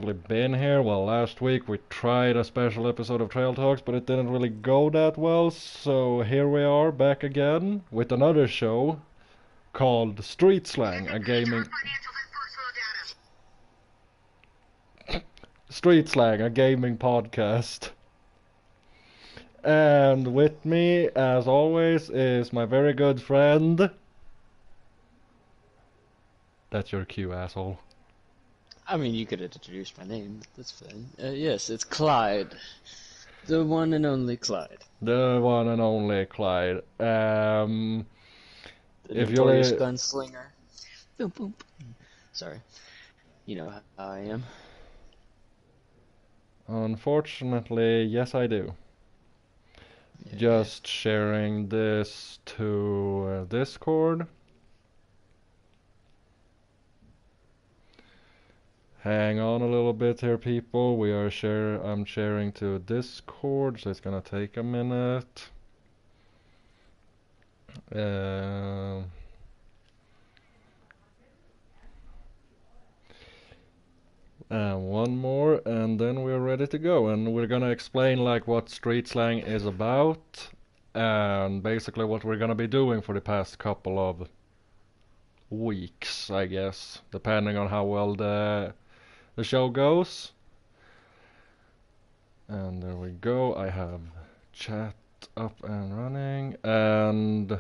been here. Well, last week we tried a special episode of Trail Talks, but it didn't really go that well. So here we are back again with another show called Street Slang, a gaming Street Slang, a gaming podcast. And with me, as always, is my very good friend. That's your cue, asshole. I mean, you could have introduced my name. That's fine. Yes, it's Clyde. The one and only Clyde. The one and only Clyde. The If notorious you're gunslinger. Boom, boom. Sorry. You know how I am. Unfortunately, yes, I do. Yeah. Just sharing this to Discord. Hang on a little bit here, people. I'm sharing to Discord, so it's gonna take a minute. And one more, and then we're ready to go. And we're gonna explain like what street slang is about, and basically what we're gonna be doing for the past couple of weeks, I guess, depending on how well the show goes. And there we go. I have chat up and running, and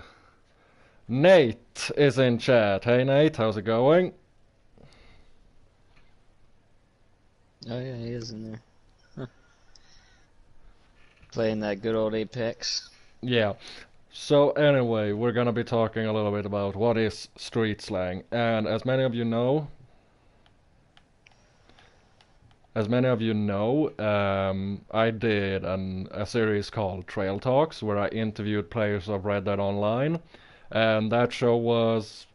Nate is in chat. Hey Nate, how's it going? Oh yeah, he is in there. Huh. Playing that good old Apex. Yeah. So anyway, we're gonna be talking a little bit about what is street slang, and I did a series called Trail Talks where I interviewed players of Red Dead Online, and that show was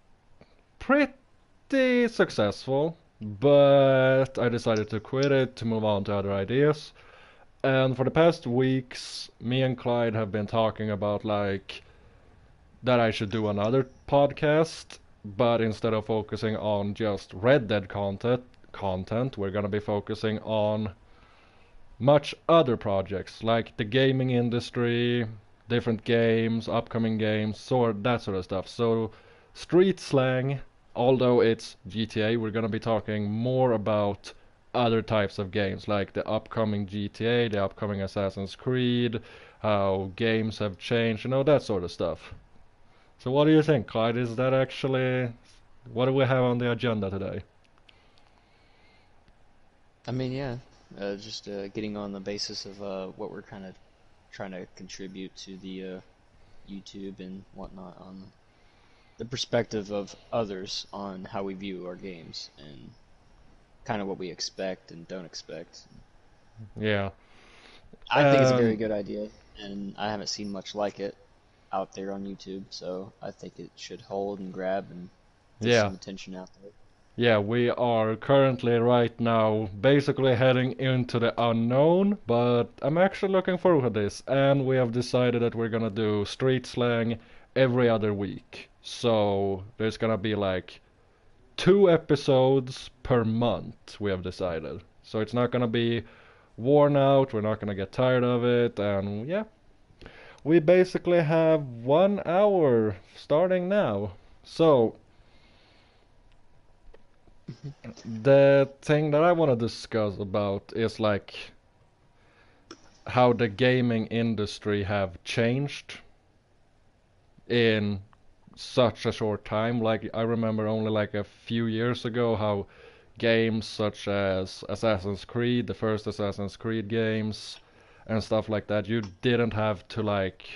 pretty successful, but I decided to quit it to move on to other ideas. And for the past weeks, me and Clyde have been talking about like that I should do another podcast, but instead of focusing on just Red Dead content, we're gonna be focusing on much other projects like the gaming industry, different games, upcoming games, that sort of stuff. So street slang, although it's GTA, we're gonna be talking more about other types of games like the upcoming GTA, the upcoming Assassin's Creed, how games have changed, that sort of stuff. So what do you think, Clyde? Is that actually what do we have on the agenda today? I mean, yeah. Just getting on the basis of what we're kind of trying to contribute to the YouTube and whatnot on the perspective of others on how we view our games and kind of what we expect and don't expect. Yeah. I think it's a very good idea, and I haven't seen much like it out there on YouTube, so I think it should hold and grab and get Yeah. some attention out there. Yeah, we are currently right now basically heading into the unknown, but I'm actually looking forward to this. And we have decided that we're gonna do street slang every other week. So there's gonna be like 2 episodes per month, we have decided. So it's not gonna be worn out, we're not gonna get tired of it, and yeah. We basically have 1 hour starting now. So the thing that I want to discuss about is like how the gaming industry have changed in such a short time. Like I remember only like a few years ago how games such as Assassin's Creed, the first Assassin's Creed games and stuff like that, you didn't have to like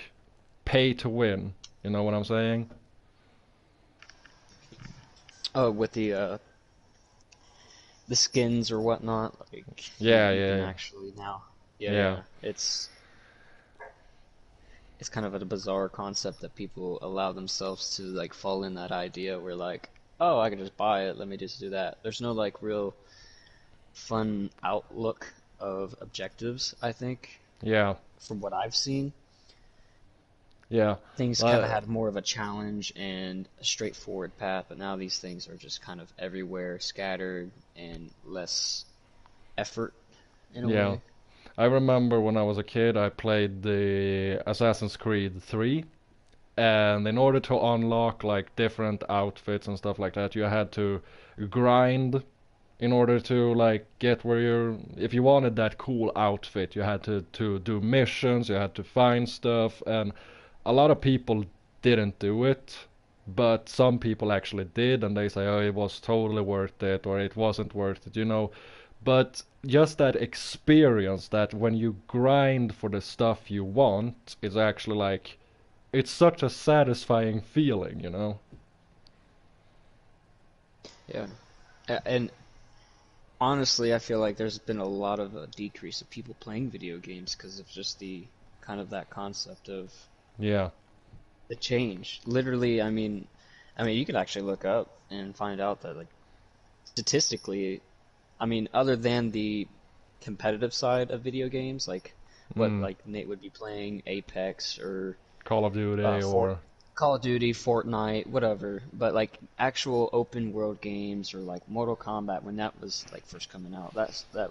pay to win. You know what I'm saying? Oh, with the skins or whatnot, like Yeah, you can yeah, actually now. Yeah, yeah. yeah. It's kind of a bizarre concept that people allow themselves to like fall in that idea where like, oh, I can just buy it, let me just do that. There's no like real fun outlook of objectives, I think, Yeah, from what I've seen. yeah. Things kind of Uh, had more of a challenge and a straightforward path, but now these things are just kind of everywhere, scattered, and less effort in a Yeah. way. I remember when I was a kid, I played the Assassin's Creed 3, and in order to unlock like different outfits and stuff like that, you had to grind in order to like get where you're. If you wanted that cool outfit, you had to do missions, you had to find stuff, and a lot of people didn't do it, but some people actually did, and they say, oh, it was totally worth it, or it wasn't worth it, you know. But just that experience that when you grind for the stuff you want is actually like, it's such a satisfying feeling, you know? Yeah. And honestly, I feel like there's been a lot of a decrease of people playing video games because of just the kind of that concept of Yeah. the change. Literally, I mean, you could actually look up and find out that like statistically, I mean, other than the competitive side of video games, like what Mm. like Nate would be playing Apex or Call of Duty Fort or Call of Duty, Fortnite, whatever, but like actual open world games or like Mortal Kombat when that was like first coming out, that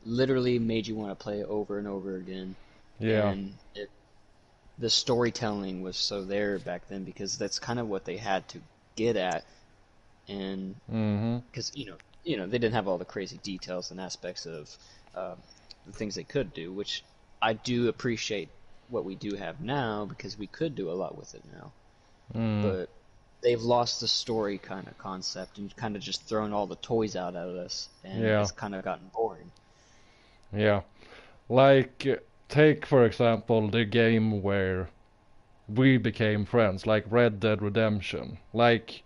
literally made you want to play it over and over again. yeah. And the storytelling was so there back then because that's kind of what they had to get at, and Mm-hmm. because they didn't have all the crazy details and aspects of uh, the things they could do, which I do appreciate what we do have now because we could do a lot with it now. Mm. But they've lost the story kind of concept and kind of just thrown all the toys out at us, and Yeah. it's kind of gotten boring. Yeah. Like, take for example the game where we became friends, like Red Dead Redemption. Like,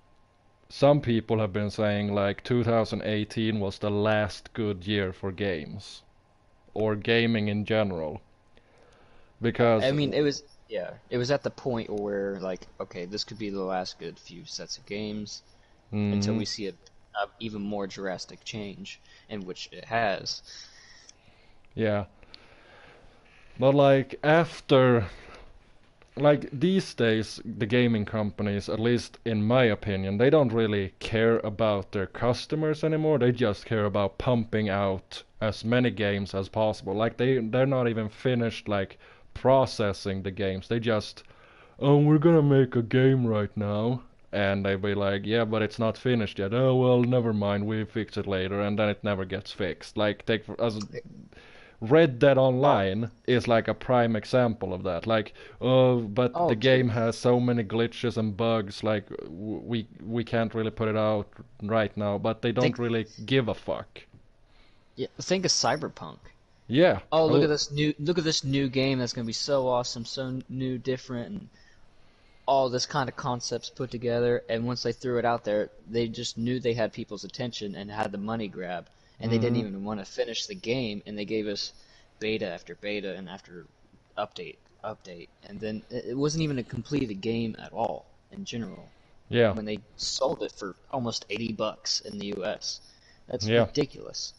some people have been saying like 2018 was the last good year for games or gaming in general I because mean, it was at the point where like, okay, this could be the last good few sets of games until hmm we see a even more drastic change, in which it has. yeah, but like after, like these days the gaming companies, at least in my opinion, they don't really care about their customers anymore. They just care about pumping out as many games as possible. Like they're not even finished like processing the games. They just, oh, we're gonna make a game right now. And they be like, yeah, but it's not finished yet. Oh, well, never mind, we fix it later. And then it never gets fixed. Like, take for, as Red Dead Oh, Online is like a prime example of that. Like, but the oh, game dude. has so many glitches and bugs, like, we can't really put it out right now, but they don't Think, really give a fuck. yeah, think of Cyberpunk. Yeah. Oh, Oh, look at this new game that's gonna be so awesome, so new, different, and all this kind of concepts put together. And once they threw it out there, they just knew they had people's attention and had the money grab, and they didn't mm-hmm. even want to finish the game, and they gave us beta after beta and after update, and then it wasn't even a completed game at all in general. Yeah. When they sold it for almost $80 in the U.S., that's Yeah. ridiculous.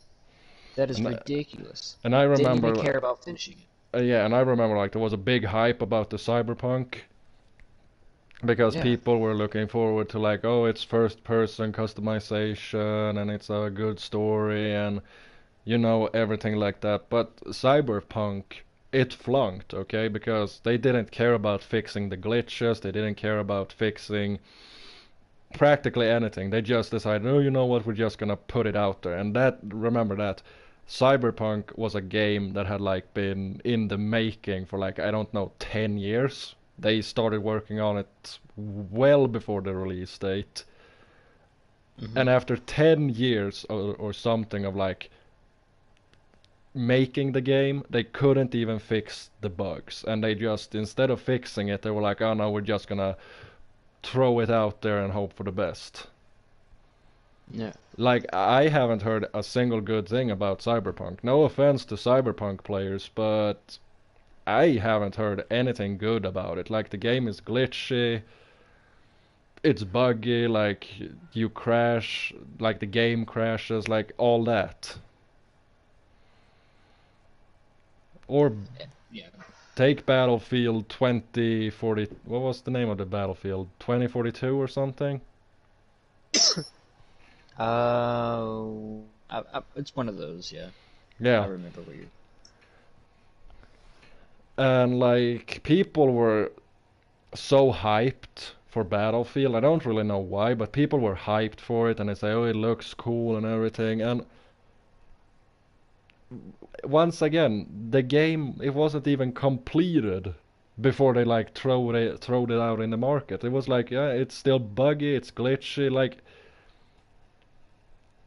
That is And ridiculous. and I Didn't even remember, care about finishing it. yeah, and I remember like there was a big hype about the Cyberpunk because Yeah. people were looking forward to like, oh, it's first person customization and it's a good story and everything like that. But Cyberpunk, it flunked, okay, because they didn't care about fixing the glitches, they didn't care about fixing practically anything. They just decided, oh, you know what, we're just gonna put it out there. And that, remember that Cyberpunk was a game that had like been in the making for like, I don't know, 10 years. They started working on it well before the release date. Hmm. And after 10 years or something of like making the game, they couldn't even fix the bugs. And they just, instead of fixing it, they were like, oh no, we're just gonna throw it out there and hope for the best. Yeah. Like, I haven't heard a single good thing about Cyberpunk. No offense to Cyberpunk players, but I haven't heard anything good about it. Like, the game is glitchy, it's buggy, like, you crash, like, the game crashes, like, all that. Or Yeah. take Battlefield 2040. What was the name of the Battlefield? 2042 or something? Uh, it's one of those, yeah. I Yeah. remember what you. And like people were so hyped for Battlefield. I don't really know why, but people were hyped for it and they say, "Oh, it looks cool and everything." And once again, the game it wasn't even completed before they like throwed it out in the market. It was like, yeah, it's still buggy, it's glitchy. Like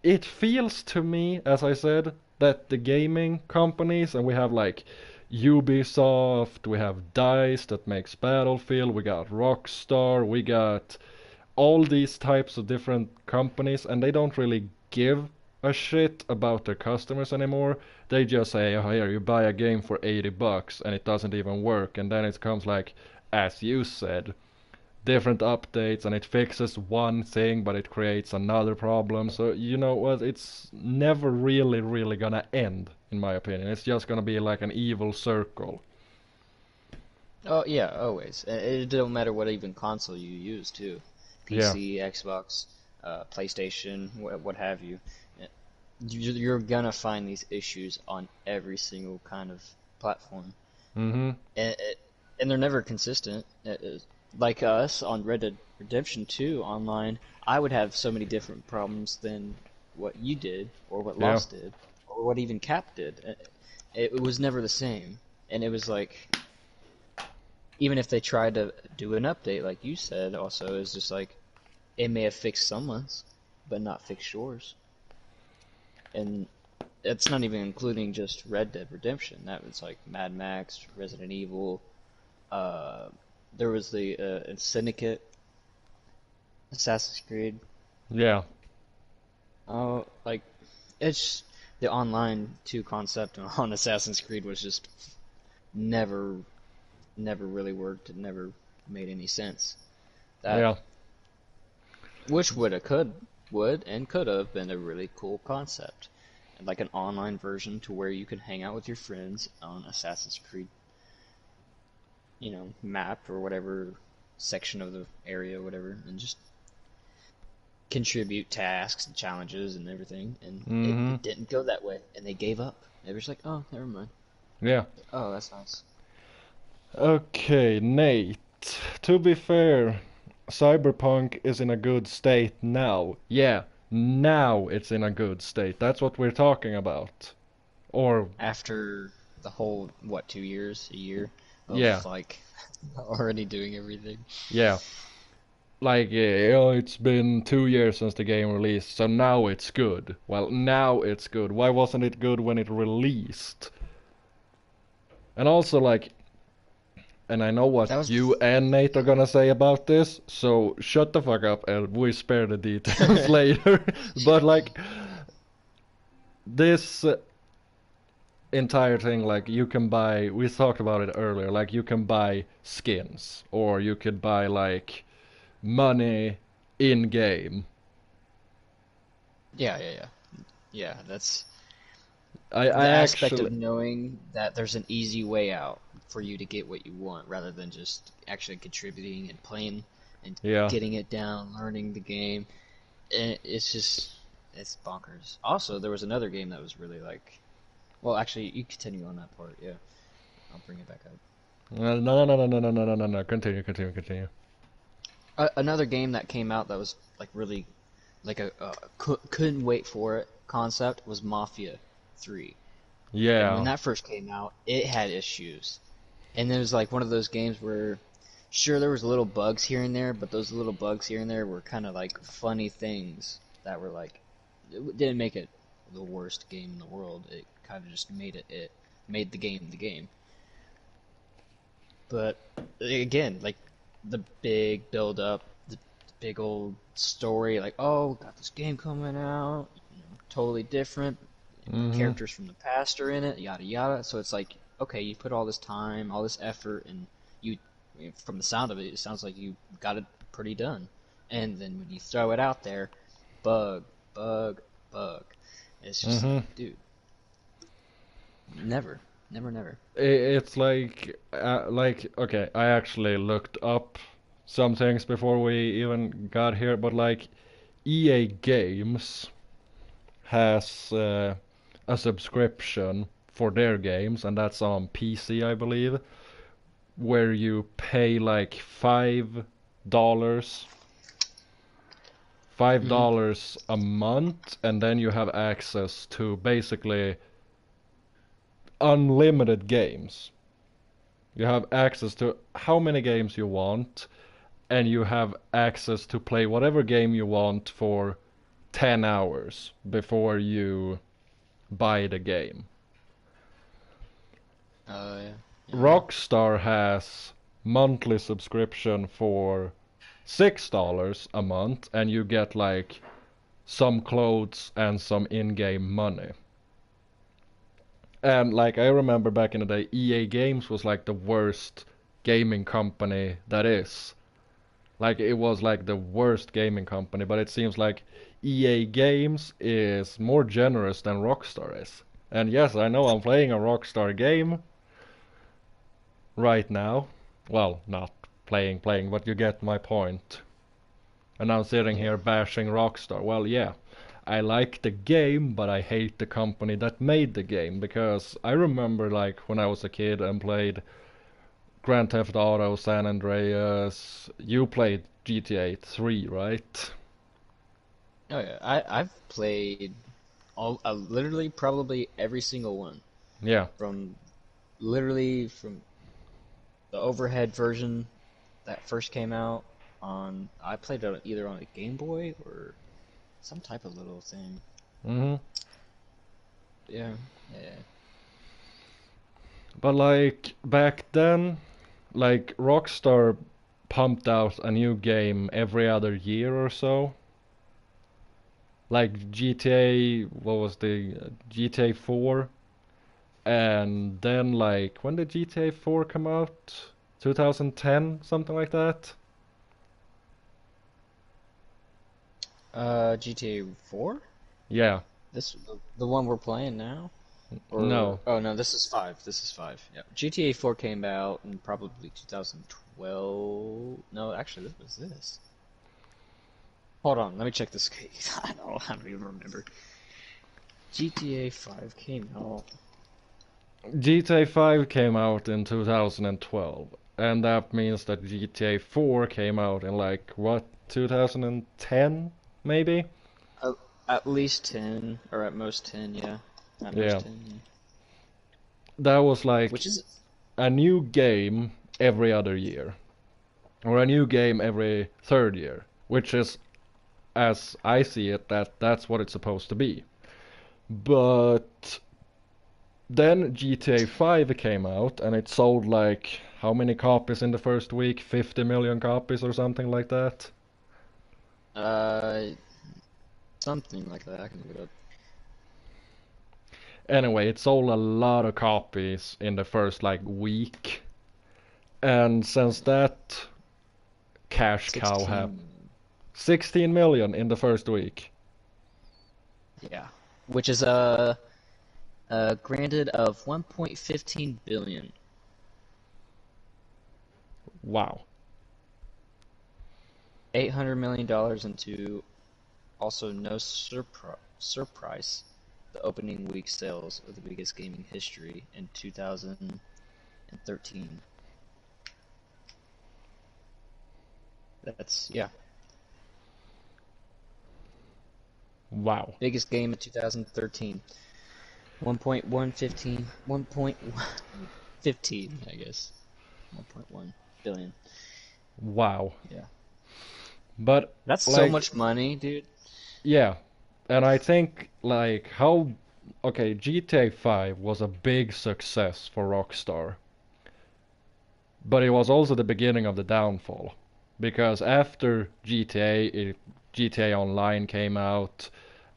it feels to me, as I said, that the gaming companies, and we have like Ubisoft, we have DICE that makes Battlefield, we got Rockstar, we got all these types of different companies, and they don't really give a shit about their customers anymore. They just say, oh, here, you buy a game for $80 and it doesn't even work, and then it comes like, as you said, different updates and it fixes one thing but it creates another problem. So you know what, it's never really gonna end, in my opinion. It's just gonna be like an evil circle. Oh yeah, always. It don't matter what even console you use too, Yeah. PC, Xbox, PlayStation, what have you. Uh, You're gonna find these issues on every single kind of platform, Mm-hmm. and, and they're never consistent. Like us on Red Dead Redemption 2 online, I would have so many different problems than what you did, or what Yeah. Lost did, or what even Cap did. It was never the same, and it was like even if they tried to do an update, like you said, also it's just like it may have fixed someone's, but not fixed yours. And it's not even including just Red Dead Redemption. That was like Mad Max, Resident Evil. Uh, there was the Syndicate, Assassin's Creed. Yeah. Oh, like it's the online two concept on Assassin's Creed was just never, never really worked. It never made any sense. That Yeah. which would and could have been a really cool concept, and like an online version to where you could hang out with your friends on Assassin's Creed, map or whatever section of the area, or whatever, and just contribute tasks and challenges and everything. And it, Mm-hmm. it didn't go that way, and they gave up. They were just like, oh, never mind. Yeah. Oh, that's nice. Okay, Nate. To be fair, Cyberpunk is in a good state now. Yeah, now it's in a good state. That's what we're talking about. Or, After the whole, what, 2 years, a year yeah, of like already doing everything. yeah. Like, yeah, oh, it's been 2 years since the game released, so now it's good. Well, now it's good. Why wasn't it good when it released? And also, like, and I know what That was you and Nate are gonna say about this, so shut the fuck up and we spare the details later. But like this entire thing, like you can buy, we talked about it earlier, like you can buy skins or you could buy like money in game. yeah, yeah, yeah. Yeah, that's I the aspect actually, of knowing that there's an easy way out for you to get what you want rather than just actually contributing and playing and yeah. getting it down, learning the game. And it's just, it's bonkers. Also, there was another game that was really like, well, actually, you continue on that part, yeah. I'll bring it back up. No. Continue. Another game that came out that was like really like a couldn't wait for it concept was Mafia 3. And when Yeah. that first came out, it had issues. And it was like one of those games where, sure, there was little bugs here and there, but those little bugs here and there were kind of like funny things that were like, it didn't make it the worst game in the world. It kind of just it made the game the game. But again, like the big build up, the big old story, like, oh, got this game coming out, totally different. Mhm. Characters from the past are in it, yada yada. So it's like, okay, you put all this time, all this effort, and you, from the sound of it, it sounds like you got it pretty done. And then when you throw it out there, bug, bug, bug. It's just like, Mhm. dude, never, never, never. It's like okay, I actually looked up some things before we even got here, but like EA Games has a subscription for their games, and that's on PC, I believe, where you pay like $5, Hmm. $5 a month, and then you have access to basically unlimited games. You have access to how many games you want, and you have access to play whatever game you want for 10 hours before you buy the game. Oh yeah. Yeah. Rockstar has monthly subscription for $6 a month, and you get like some clothes and some in-game money. And like I remember back in the day, EA Games was like the worst gaming company that is. Like it was like the worst gaming company, but it seems like EA Games is more generous than Rockstar is. And yes, I know I'm playing a Rockstar game right now. Well, not playing, but you get my point. And I'm sitting Yeah. here bashing Rockstar. Well, yeah, I like the game, but I hate the company that made the game because I remember like when I was a kid and played Grand Theft Auto, San Andreas. You played GTA 3, right? Oh yeah. I've played all literally probably every single one Yeah. from literally from the overhead version that first came out on. I played it either on a Game Boy or some type of little thing. Mhm. Yeah. Yeah. But like back then, like Rockstar pumped out a new game every other year or so. Like GTA, what was the GTA 4? And then like when did GTA 4 come out? 2010, something like that? GTA 4? Yeah. This the one we're playing now? Or No. oh no, this is 5. This is 5. Yeah. GTA 4 came out in probably 2012. No, actually this was this. Hold on, let me check this. I don't even remember. GTA 5 came out. GTA 5 came out in 2012, and that means that GTA 4 came out in like what, 2010 maybe? Uh, at least 10, or at most 10, yeah. At most Yeah. 10, yeah. That was Which like is a new game every other year, or a new game every third year, which is, as I see it, that's what it's supposed to be. But then GTA 5 came out and it sold like how many copies in the first week? 50 million copies or something like that. uh something like that. I can look it up. Anyway, it sold a lot of copies in the first like week. And since that cash cow have 16. 16 million in the first week. Yeah. Which is granted of 1.15 billion. Wow. $800 million into also no surprise the opening week sales of the biggest game in history in 2013. That's yeah, Wow. biggest game in 2013. 1.115 1.15 I guess. 1.1 billion. Wow. Yeah. But That's so like, much money, dude. yeah. And I think like how okay, GTA 5 was a big success for Rockstar. But it was also the beginning of the downfall. Because after GTA Online came out,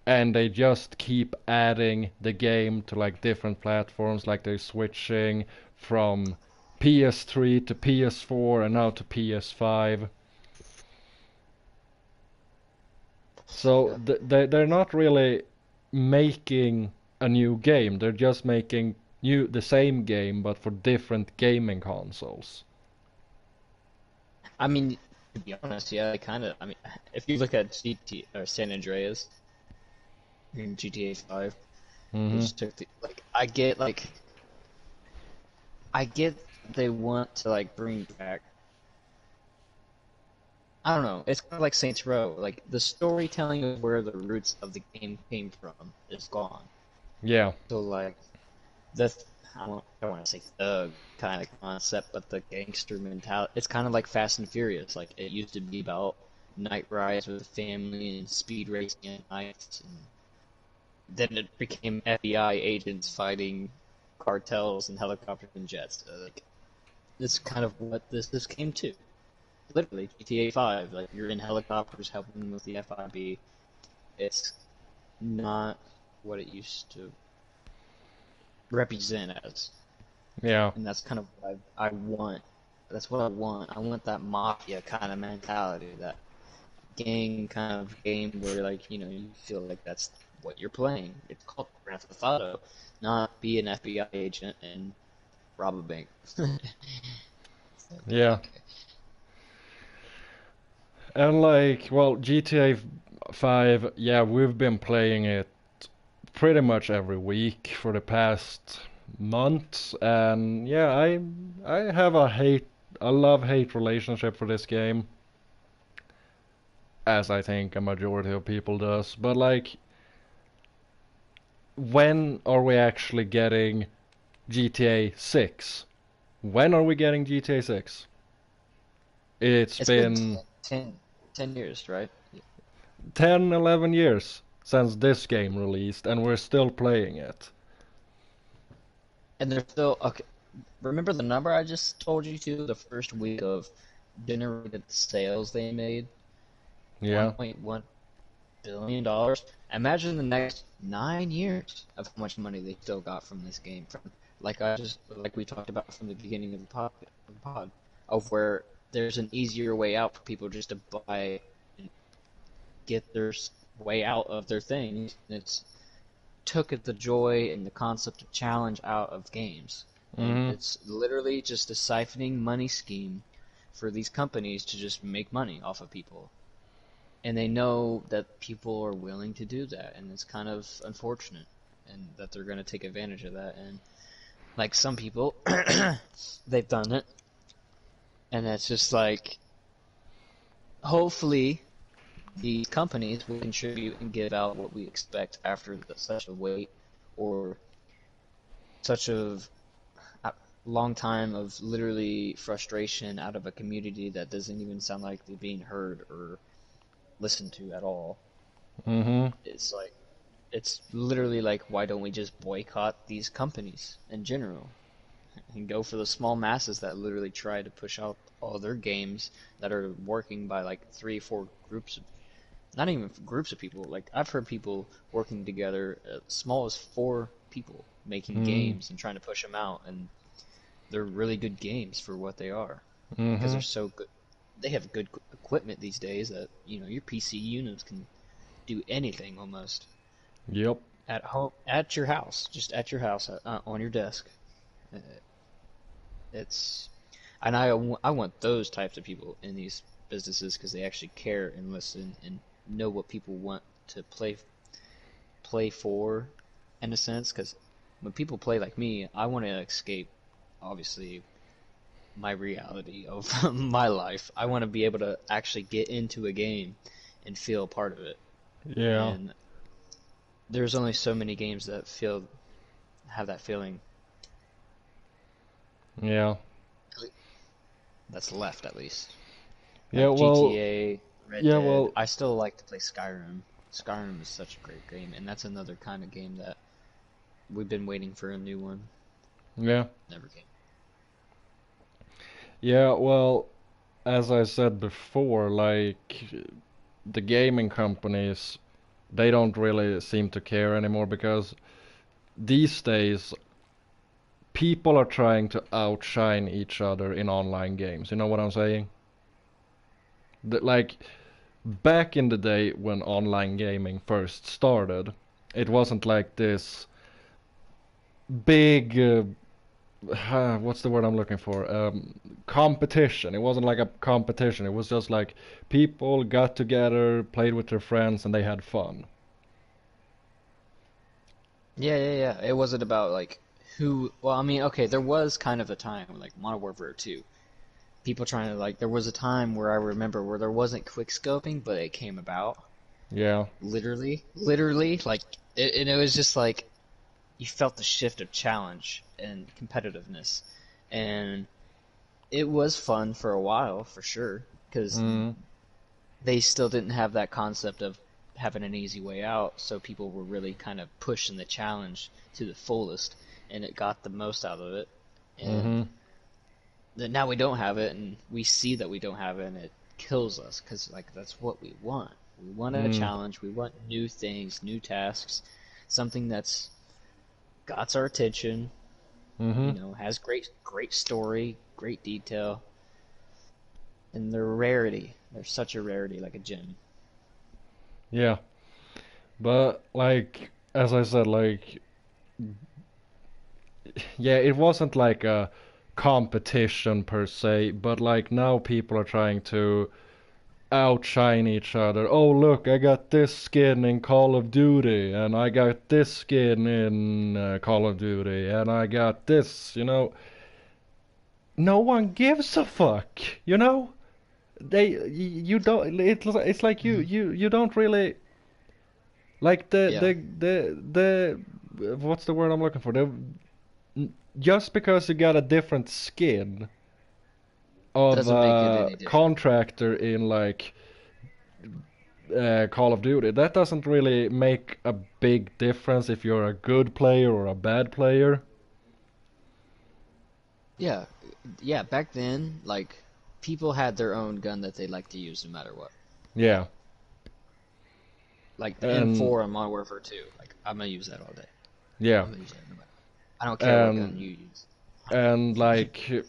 and they just keep adding the game to like different platforms, like they're switching from PS3 to PS4 and now to PS5. So Yeah. they're not really making a new game. They're just making the same game but for different gaming consoles. I mean, to be honest, yeah, they kind of. I mean, if you look at GT or San Andreas in GTA 5, They Mhm. just took the I get they want to like bring back. I don't know. It's kind of like Saints Row. Like the storytelling of where the roots of the game came from is gone. Yeah. So like the I don't want to say thug kind of concept, but the gangster mentality. It's kind of like Fast and Furious. Like it used to be about night rides with the family and speed racing at night, and then it became FBI agents fighting cartels and helicopters and jets. So, like it's kind of what this came to. Literally, GTA 5. Like you're in helicopters helping with the FIB. It's not what it used to represent as. Yeah. And that's kind of what I want. That's what I want. I want that mafia kind of mentality, that gang kind of game where like you feel like that's what you're playing. It's called Grand Theft Auto, not be an FBI agent and rob a bank. Yeah. And like, well, GTA 5, yeah, we've been playing it pretty much every week for the past months, and yeah, I have a love-hate relationship for this game, as I think a majority of people does. But like, when are we actually getting GTA 6? When are we getting GTA 6? It's It's been been 10 years, right? 10, 11 years since this game released, and we're still playing it. And they're still okay. Remember the number I just told you to? The first week of generated sales they made, Yeah. $1.1 billion. Imagine the next 9 years of how much money they still got from this game. From like we talked about from the beginning of the pod, of where there's an easier way out for people just to buy and get their way out of their things. And it's took the joy and the concept of challenge out of games. And Mhm. it's literally just a siphoning money scheme for these companies to just make money off of people. And they know that people are willing to do that, and it's kind of unfortunate, and that they're going to take advantage of that. And like some people, they've done it, and it's just like, hopefully, these companies will contribute and give out what we expect after such a wait or such a long time of literally frustration out of a community that doesn't even sound like they're being heard or listened to at all. Mhm. It's like it's literally like, why don't we just boycott these companies in general and go for the small masses that literally try to push out all their games that are working by like three, four groups of, not even groups of people. Like I've heard people working together as small as four people making Mhm. games and trying to push them out, and they're really good games for what they are because they're Mhm. so good. They have good equipment these days that your PC units can do anything almost Yep. at home, at your house, just at your house, on your desk. Uh, It's and I want those types of people in these businesses because they actually care and listen and know what people want to play for, in a sense. Because when people play like me, I want to escape, obviously, my reality of my life. I want to be able to actually get into a game and feel a part of it. Yeah. And there's only so many games that feel have that feeling Yeah. that's left, at least. Yeah. Like Well. GTA, Red Yeah. Dead. Well. I still like to play Skyrim. Skyrim is such a great game, and that's another kind of game that we've been waiting for a new one. Yeah. Never came. Yeah. Well. As I said before, like the gaming companies, they don't really seem to care anymore because these days people are trying to outshine each other in online games. You know what I'm saying? Like back in the day when online gaming first started, it wasn't like this big what's the word I'm looking for? Competition. It wasn't like a competition. It was just like people got together, played with their friends, and they had fun. Yeah. It wasn't about like who. Well, I mean, okay, there was kind of a time like Modern Warfare 2. People trying to like. There was a time where I remember where there wasn't quick scoping, but it came about. Yeah. Literally, like, and it was just like you felt the shift of challenge and competitiveness, and it was fun for a while for sure because Mm. they still didn't have that concept of having an easy way out, so people were really kind of pushing the challenge to the fullest, and it got the most out of it. And Mhm. then now we don't have it, and we see that we don't have it, and it kills us because like that's what we want. We want a Mm. challenge. We want new things, new tasks, something that's got our attention. You Mhm. know, has great story, great detail, and they're a rarity. They're such a rarity, like a gem. Yeah. But like as I said, like yeah, it wasn't like a competition per se, but like now people are trying to outshine each other. Oh, look, I got this skin in Call of Duty, and I got this skin in Call of Duty, and I got this, you know. No one gives a fuck, you know? You don't, it's like Mhm. you don't really, like Yeah, what's the word I'm looking for? Just because you got a different skin of doesn't make it a any different. contractor in like Call of Duty, that doesn't really make a big difference if you're a good player or a bad player. Yeah, yeah. Back then, like people had their own gun that they liked to use no matter what. Yeah, Like the and M4 on Modern Warfare 2. Like I'm gonna use that all day. yeah, I'm gonna use that no matter. I don't care what gun and you use. like,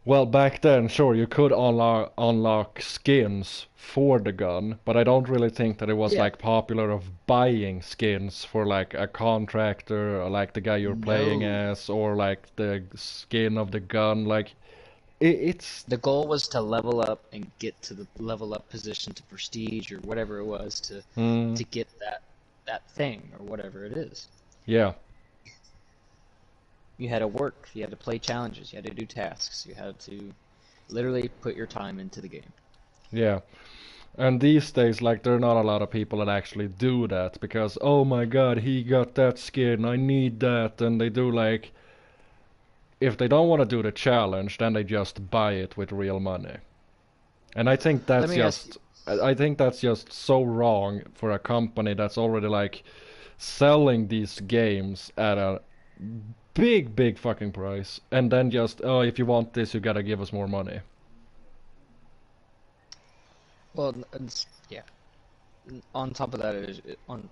well, back then, sure, you could unlock skins for the gun, but I don't really think that it was Yeah. like popular of buying skins for like a contractor or like the guy you're playing No. as or like the skin of the gun. Like it's The goal was to level up and get to the level up position to prestige or whatever it was mm, to get that thing or whatever it is. yeah, You had to work, you had to play challenges, you had to do tasks, you had to literally put your time into the game. yeah. And these days, like, there are not a lot of people that actually do that because, oh my god, he got that skin, I need that, and they do like, if they don't want to do the challenge, then they just buy it with real money. And Let me ask you. I think that's just so wrong for a company that's already like selling these games at a big fucking price, and then just, oh, if you want this, you gotta give us more money. Well, yeah. On top of that, on.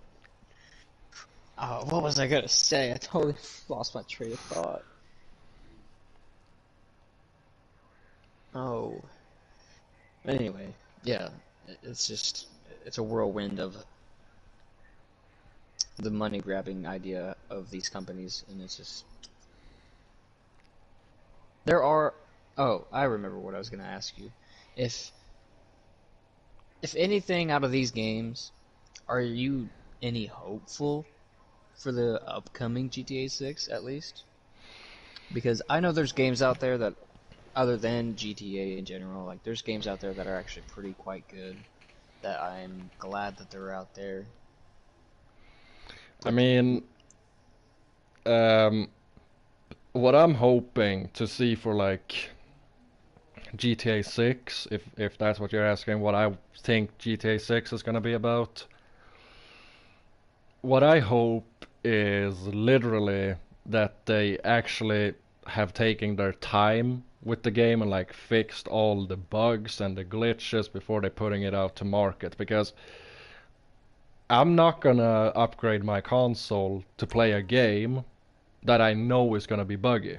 What was I gonna say? I totally lost my train of thought. Oh. Anyway, yeah. It's just it's a whirlwind of the money grabbing idea of these companies, and it's just there are. Oh, I remember what I was gonna ask you. If if anything out of these games, are you any hopeful for the upcoming GTA 6 at least? Because I know there's games out there that, other than GTA in general, like there's games out there that are actually pretty quite good that I'm glad that they're out there. I Like, mean, um, what I'm hoping to see for like GTA 6, if that's what you're asking, what I think GTA 6 is gonna be about. What I hope is literally that they actually have taken their time with the game and like fixed all the bugs and the glitches before they putting it out to market, because I'm not gonna upgrade my console to play a game that I know is gonna be buggy.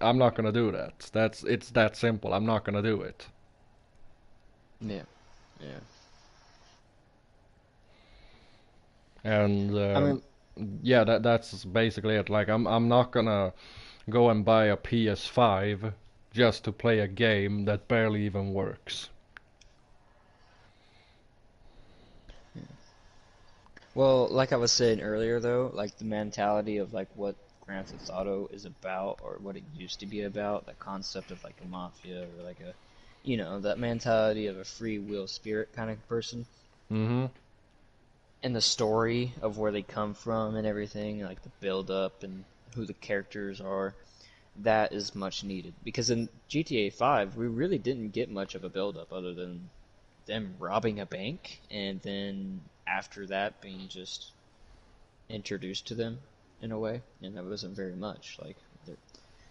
I'm not gonna do that. It's that simple. I'm not gonna do it. yeah, yeah. And I mean, yeah, that's basically it. Like I'm not gonna go and buy a PS5 just to play a game that barely even works. Well, like I was saying earlier, though, like the mentality of like what Grand Theft Auto is about, or what it used to be about, the concept of like a mafia or like a, that mentality of a free will spirit kind of person, Mm-hmm. and the story of where they come from and everything, like the build up and who the characters are, that is much needed. Because in GTA 5, we really didn't get much of a build up other than them robbing a bank, and then after that being just introduced to them in a way, and that wasn't very much. Like,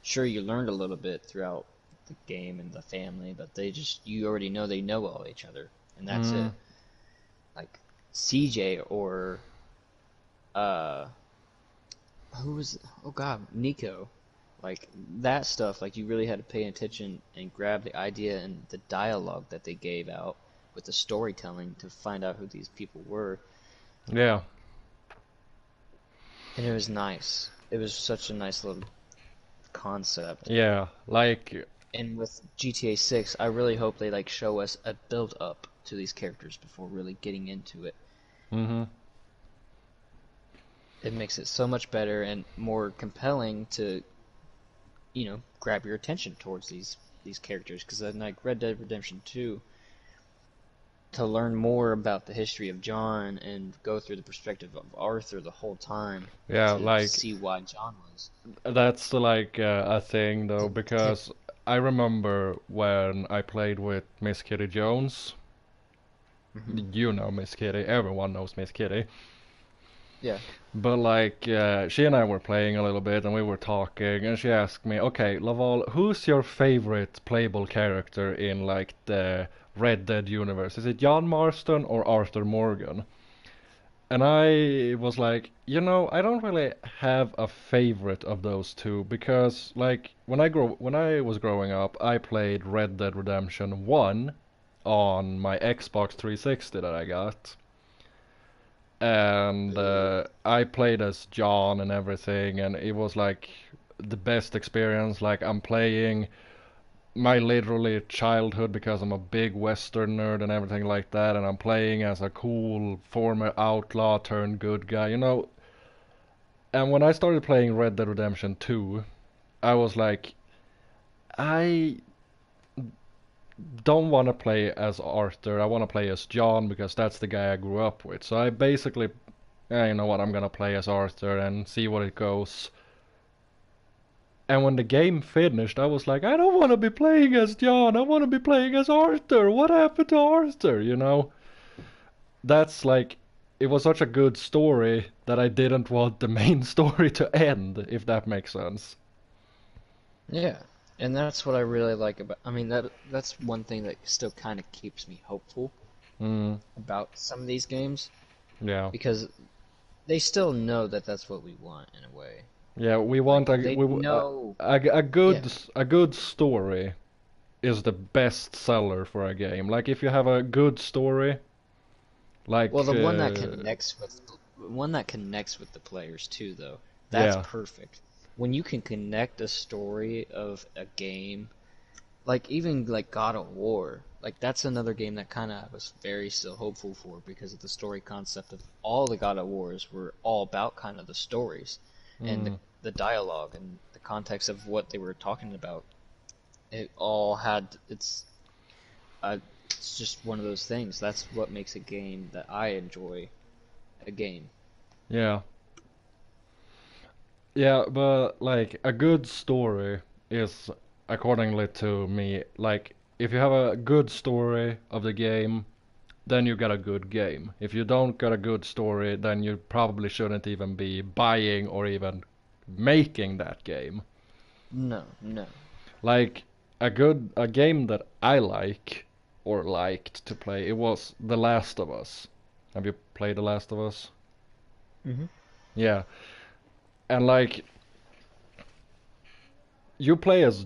sure, you learned a little bit throughout the game and the family, but you already know they know all each other, and that's Mm. it. Like CJ or uh, who was? Oh God, Nico. Like that stuff. Like you really had to pay attention and grab the idea and the dialogue that they gave out with the storytelling to find out who these people were, Yeah. and it was nice. It was such a nice little concept. Yeah. Like. And with GTA 6, I really hope they like show us a build up to these characters before really getting into it. Mm-hmm. It makes it so much better and more compelling to, grab your attention towards these characters. Because then, like Red Dead Redemption 2, to learn more about the history of John and go through the perspective of Arthur the whole time Yeah. to Like see why John was. that's like a thing though, To, because I remember when I played with Miss Kitty Jones. Mhm. You know Miss Kitty. Everyone knows Miss Kitty. Yeah. But like, she and I were playing a little bit, and we were talking, and she asked me, "Okay, Laval, who's your favorite playable character in like the Red Dead universe? Is it John Marston or Arthur Morgan?" And I was like, I don't really have a favorite of those two because like when I was growing up, I played Red Dead Redemption 1 on my Xbox 360 that I got. And I played as John and everything, and it was like the best experience. Like I'm playing my literally childhood because I'm a big Western nerd and everything like that, and I'm playing as a cool former outlaw turned good guy. And when I started playing Red Dead Redemption 2, I was like, I don't want to play as Arthur. I want to play as John because that's the guy I grew up with. So I basically, you know what, I'm gonna play as Arthur and see what it goes. And when the game finished, I was like, I don't want to be playing as John. I want to be playing as Arthur. What happened to Arthur? That's like, it was such a good story that I didn't want the main story to end, if that makes sense. Yeah. And that's what I really like about. I mean, that's one thing that still kind of keeps me hopeful Mm, about some of these games yeah. because they still know that that's what we want in a way. Yeah, we Like want a they we know, a yeah. good story is the best seller for a game. Like if you have a good story, Well, like the one that connects with the players too, though. That's yeah, perfect. When you can connect a story of a game, like even like God of War, like that's another game that kind of was very still hopeful for because of the story concept of all the God of Wars were all about kind of the stories and mm, the dialogue and the context of what they were talking about. It all had it's just one of those things. That's what makes a game that I enjoy a game. yeah, yeah. But like a good story is, accordingly to me, like if you have a good story of the game, then you got a good game. If you don't got a good story, then you probably shouldn't even be buying or even making that game. No, no. Like a game that I like or liked to play, it was The Last of Us. Have you played The Last of Us? Hmm. Yeah. And like you play as,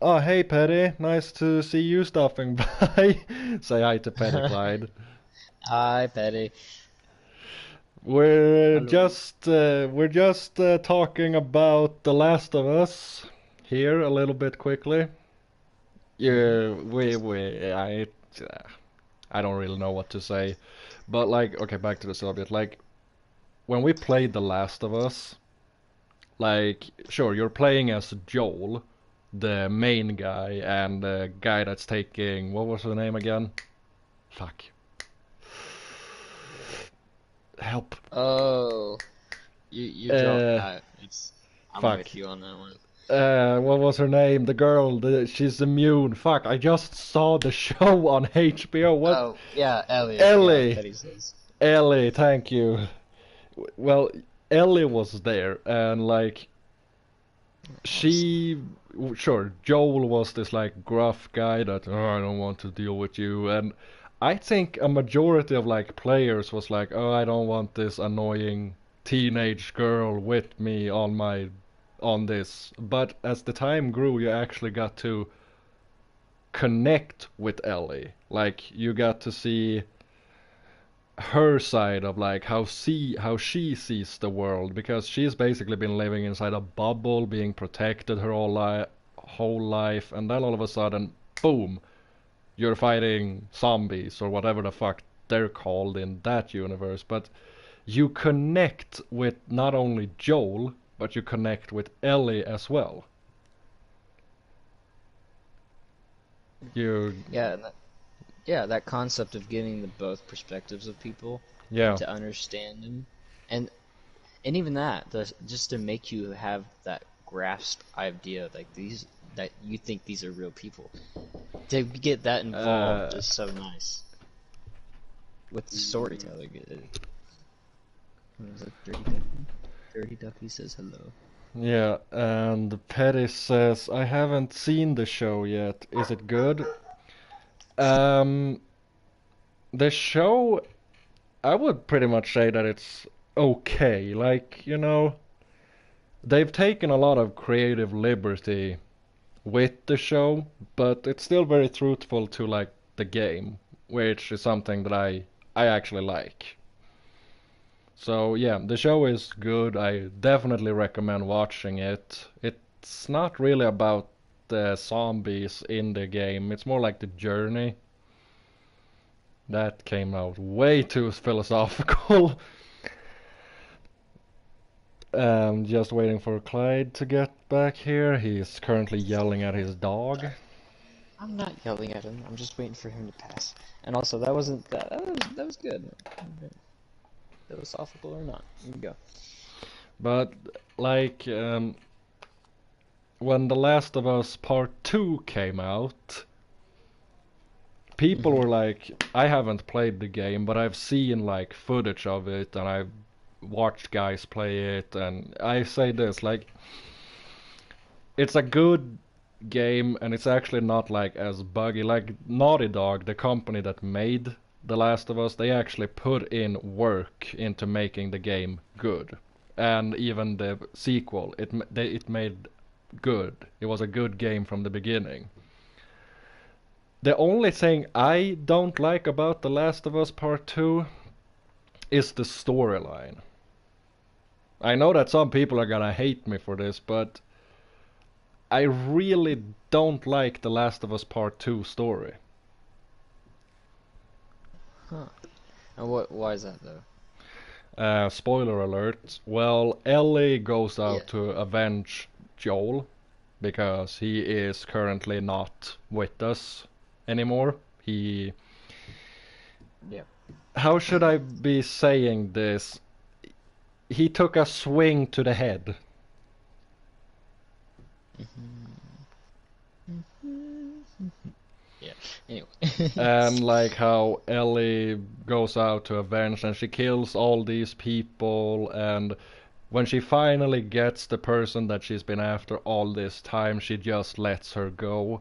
oh hey Petty, nice to see you stopping by. Say hi to Petty Clyde. Hi, Petty. Hello. We're just talking about The Last of Us here a little bit quickly. Hmm. Yeah, I don't really know what to say. But like, okay, back to the subject. Like, when we played The Last of Us, like, sure, you're playing as Joel, the main guy, and the guy that's taking, what was her name again? Fuck. Help. Oh, you drop. Uh, It's I'm Fuck. with you on that one. What was her name? The girl, she's immune. Fuck, I just saw the show on HBO. What? Oh yeah, Ellie. Yeah, Ellie. Teddy says. Ellie, thank you. Well, Ellie was there, and like, Awesome. she, sure, Joel was this like gruff guy that, oh, I don't want to deal with you, and I think a majority of like players was like, oh, I don't want this annoying teenage girl with me on this. But as the time grew, you actually got to connect with Ellie. Like, you got to see her side of like how she sees the world, because she's basically been living inside a bubble, being protected her whole life, and then all of a sudden, boom, you're fighting zombies or whatever the fuck they're called in that universe. But you connect with not only Joel, but you connect with Ellie as well. You, Yeah, yeah, that concept of getting the both perspectives of people and yeah, to understand them, and even that, just to make you have that grasp idea, like these that you think these are real people. To get that involved uh, is so nice with the storytelling. What is it, Dirty Ducky? Dirty Ducky says hello. yeah. And Petty says, I haven't seen the show yet. Is it good? Um, the show, I would pretty much say that it's okay. Like, they've taken a lot of creative liberty with the show, but it's still very truthful to like the game, which is something that I actually like. So yeah, the show is good. I definitely recommend watching it. It's not really about the zombies in the game. It's more like the journey. That came out way too philosophical. Just waiting for Clyde to get back here. He's currently yelling at his dog. I'm not yelling at him. I'm just waiting for him to pass. And also, that wasn't that. That was good. Philosophical or not? Here we go. But like when The Last of Us Part 2 came out, people Hmm. were like, I haven't played the game, but I've seen like footage of it and I've watched guys play it, and I say this, like, it's a good game and it's actually not like as buggy. Like Naughty Dog, the company that made The Last of Us, they actually put in work into making the game good. And even the sequel, it made good. It was a good game from the beginning. The only thing I don't like about The Last of Us Part 2 is the storyline. I know that some people are gonna hate me for this, but I really don't like The Last of Us Part 2 story. Huh. And what? Why is that though? Spoiler alert. Well, Ellie goes Yeah. out to avenge Joel because he is currently not with us anymore. Yeah. How should I be saying this? He took a swing to the head. Yeah. Anyway. And like how Ellie goes out to avenge and she kills all these people, and when she finally gets the person that she's been after all this time, she just lets her go.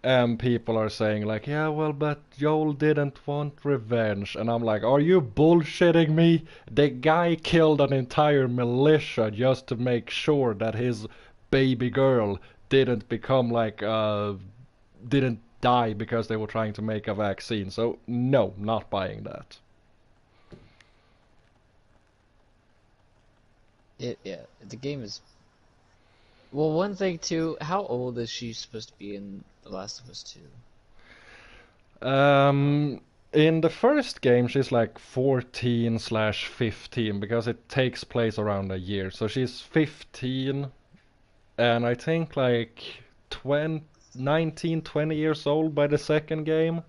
And people are saying like, yeah, well, but Joel didn't want revenge. And I'm like, are you bullshitting me? The guy killed an entire militia just to make sure that his baby girl didn't become like, didn't die because they were trying to make a vaccine. So no, not buying that. Yeah. The game is. Well, one thing too. How old is she supposed to be in The Last of Us 2? Um, in the first game, she's like 14/15 because it takes place around a year. So she's 15, and I think like 20, 19, 20 years old by the second game.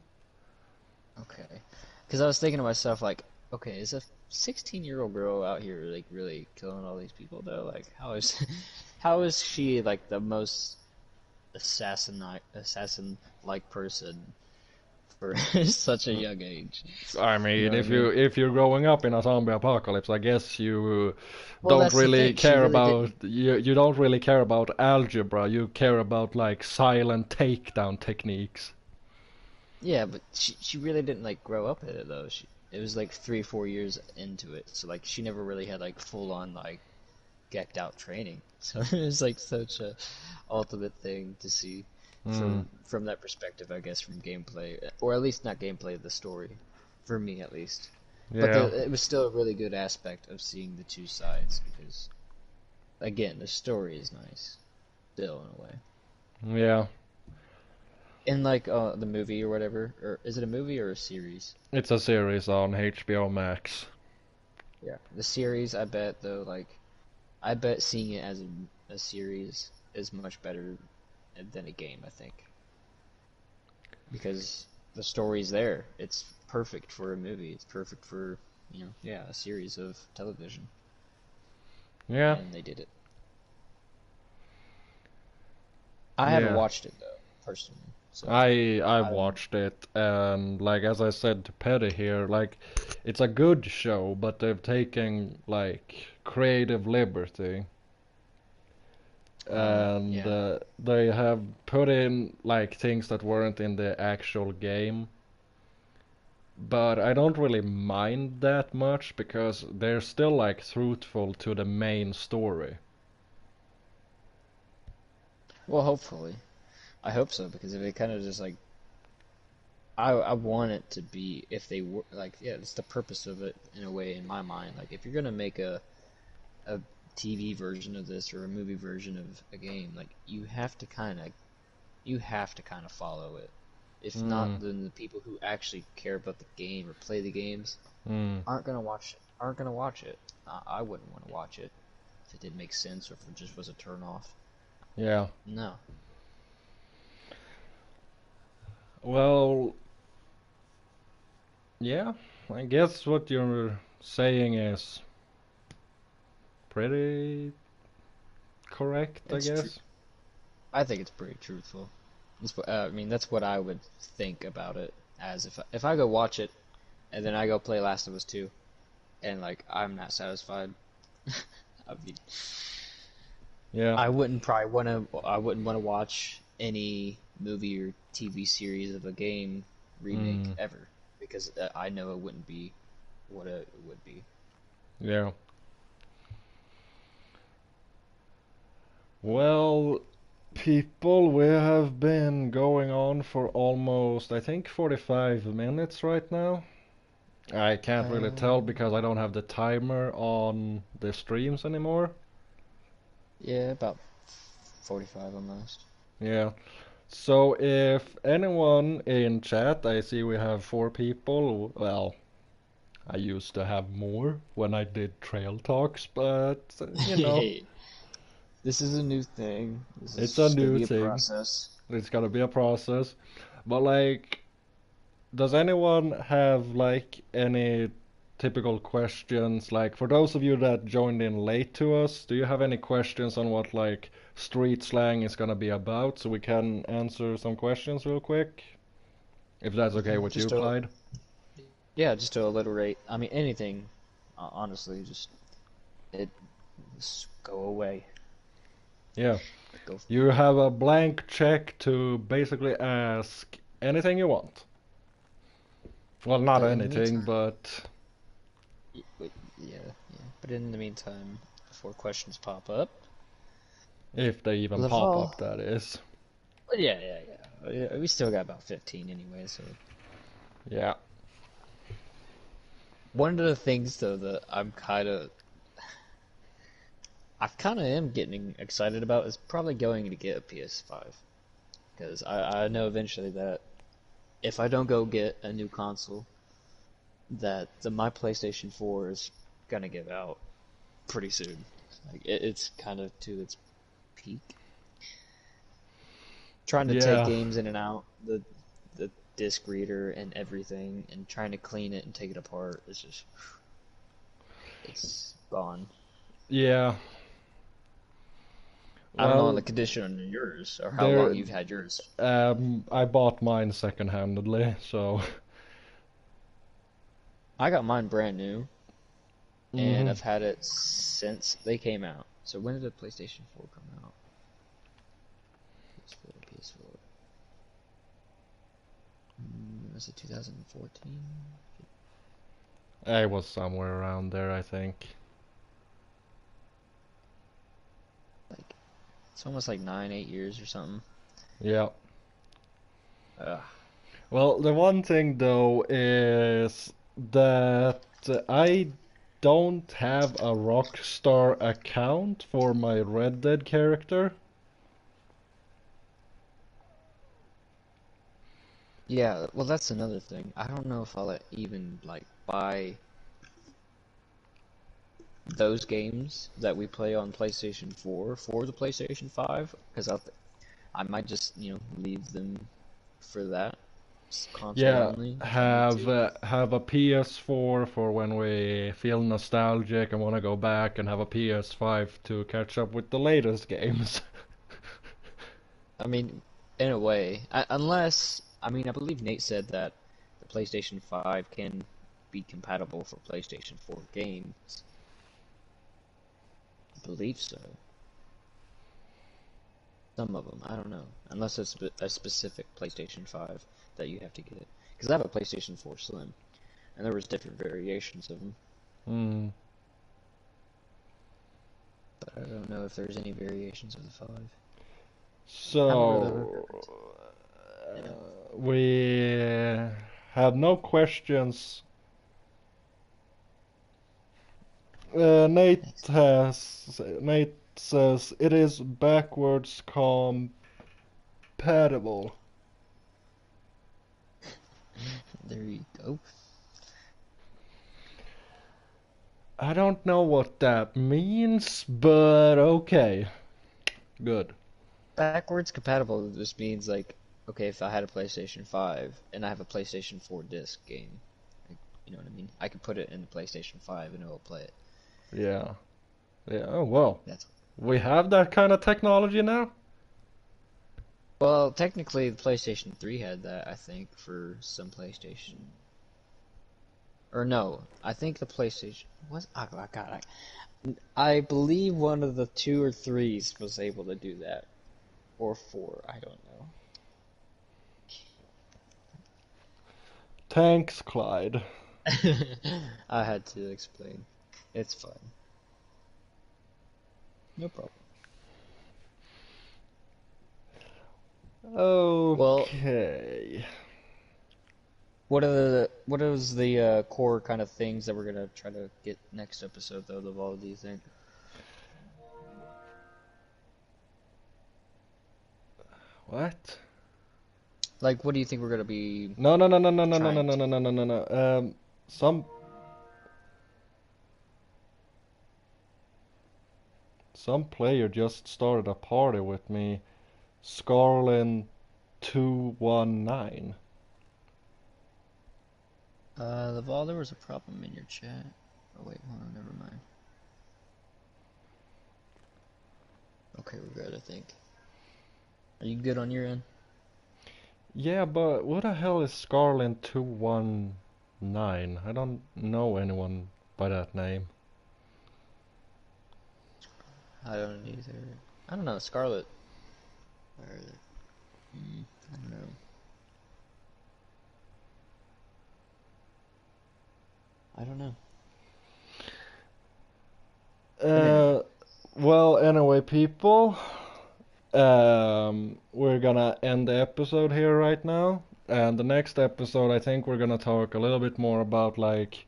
Okay. Because I was thinking to myself, like, okay, is a 16-year-old girl out here like really killing all these people though? Like, how is how is she like the most assassin-like person for such a young age? I You know mean, what I if mean? you're growing up in a zombie apocalypse, I guess you Well, don't that's the really thing. She care really about didn't. you don't really care about algebra. You care about like silent takedown techniques. Yeah, but she really didn't like grow up in it though. It was like 3 4 years into it, so like she never really had like full on like gecked out training. So it was like such a ultimate thing to see Hmm. from that perspective, I guess, from gameplay, or at least not gameplay, the story, for me at least. But Yeah. it was still a really good aspect of seeing the two sides because again, the story is nice, still in a way. Yeah. In like the movie or whatever, or is it a movie or a series? It's a series on HBO Max. Yeah, the series, I bet though, like I bet seeing it as a series is much better than a game, I think, because the story's there. It's perfect for a movie. It's perfect for, yeah, a series of television, Yeah. and they did it. I haven't Yeah. watched it though, personally, so I I don't know. watched it, and like as I said to Petty here, like it's a good show, but they've taken like creative liberty, and Yeah. they have put in like things that weren't in the actual game. But I don't really mind that much because they're still like truthful to the main story. Well, hopefully, I hope so because if it kind of just like I want it to be if they were like yeah, it's the purpose of it in a way in my mind. Like if you're gonna make a TV version of this or a movie version of a game, like you have to kind of follow it. If Hmm. not, then the people who actually care about the game or play the games Hmm. aren't gonna watch it. I wouldn't want to watch it if it didn't make sense or if it just was a turn off. Yeah. No. Well, yeah. I guess what you're saying is pretty correct, I It's true. guess. I think it's pretty truthful. I mean, that's what I would think about it as if I go watch it and then I go play Last of Us 2 and like I'm not satisfied. I mean, Yeah. I wouldn't want to watch any movie or TV series of a game remake Hmm. ever because I know it wouldn't be what it would be. Yeah. Well, people, we have been going on for almost, I think, 45 minutes right now. I can't really tell Um, because I don't have the timer on the streams anymore. yeah, about 45 almost. Yeah. So if anyone in chat, I see we have 4 people. Well, I used to have more when I did trail talks, but This is a new thing. This it's is a just gonna new be a thing. process. It's gotta be a process. But like, does anyone have like any typical questions? Like for those of you that joined in late to us, do you have any questions on what like street slang is gonna be about so we can answer some questions real quick? If that's okay with you, Just to Clyde. Yeah, just to alliterate. I mean, anything. Honestly, just it just go away. Yeah. Go. You have a blank check to basically ask anything you want. Well, not But in the anything, meantime, but yeah, yeah. But in the meantime, before questions pop up, if they even pop Laval. up, that is. Well, yeah, yeah, yeah. Yeah, we still got about 15 anyway. So Yeah. one of the things though that I kind of am getting excited about is probably going to get a PS5 because I know eventually that if I don't go get a new console, that my PlayStation 4 is gonna give out pretty soon. Like it's kind of to its peak. Trying to take Yeah, games in and out, the disc reader and everything, and trying to clean it and take it apart is just it's gone. yeah. I don't know on Well, the condition on yours or how long there. you've had yours. I bought mine second-handedly, so. I got mine brand new, and Hmm. I've had it since they came out. So when did the PlayStation 4 come out? PS4, PS4. Was it 2014? I was somewhere around there, I think. Like it's almost like 8 years or something. Yeah. Ugh. Well, the one thing though is that I don't have a Rockstar account for my Red Dead character. Yeah, well that's another thing. I don't know if I'll even like buy those games that we play on PlayStation 4 for the PlayStation 5 because I might just, leave them for that console Yeah, only if I need have to. have a PS4 for when we feel nostalgic and want to go back, and have a PS5 to catch up with the latest games. I mean, in a way, unless I mean, I believe Nate said that the PlayStation 5 can be compatible for PlayStation 4 games. I believe so. Some of them, I don't know. Unless it's a specific PlayStation 5 that you have to get. Because I have a PlayStation 4 Slim, and there was different variations of them. Hmm. But I don't know if there's any variations of the 5. Haven't really heard. So Yeah. we have no questions. Nate says it is backwards compatible. There you go. I don't know what that means, but okay. Good. Backwards compatible just means like, okay, if I had a PlayStation 5 and I have a PlayStation 4 disc game, like, you know what I mean? I could put it in the PlayStation 5 and it will play it. Yeah. Yeah, oh well. That's We have that kind of technology now? Well, technically the PlayStation 3 had that, I think, for some PlayStation. Or no, I think the PlayStation was. Oh God, I believe one of the 2 or 3s was able to do that, or 4. I don't know. Thanks, Clyde. I had to explain. It's fine. No problem. Well, Okay. what is the core kind of things that we're gonna try to get next episode though, Laval, do you think? What? Like, what do you think we're gonna be No, no, no, no, no, no, no, no, trying no, to? no, no, no, no, no. Some some player just started a party with me. Scarlin219. Laval, there was a problem in your chat. Oh wait, hold on, never mind. Okay, we're good, I think. Are you good on your end? Yeah, but what the hell is Scarlin219? I don't know anyone by that name. I don't either. I don't know, Scarlet. Where is it? I don't know. I don't know. But anyway, Uh, well, anyway, people, we're gonna end the episode here right now. And the next episode, I think we're gonna talk a little bit more about like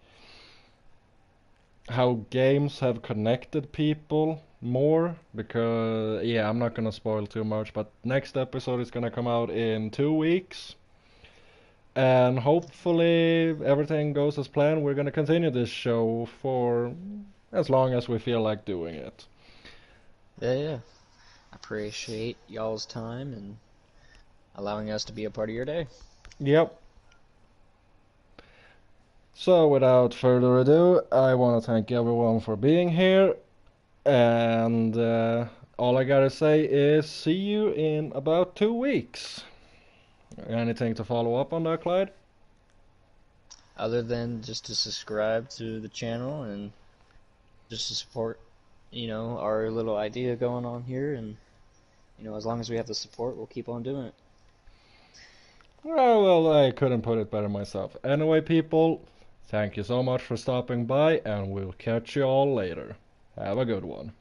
how games have connected people more. Because yeah, I'm not gonna spoil too much, but next episode is gonna come out in 2 weeks. And hopefully everything goes as planned. We're gonna continue this show for as long as we feel like doing it. Yeah, yeah. I appreciate y'all's time and allowing us to be a part of your day. Yep. So without further ado, I want to thank everyone for being here. And all I gotta say is see you in about 2 weeks. Anything to follow up on that, Clyde? Other than just to subscribe to the channel and just to support, our little idea going on here. And, as long as we have the support, we'll keep on doing it. Well, I couldn't put it better myself. Anyway, people, thank you so much for stopping by, and we'll catch you all later. Have a good one.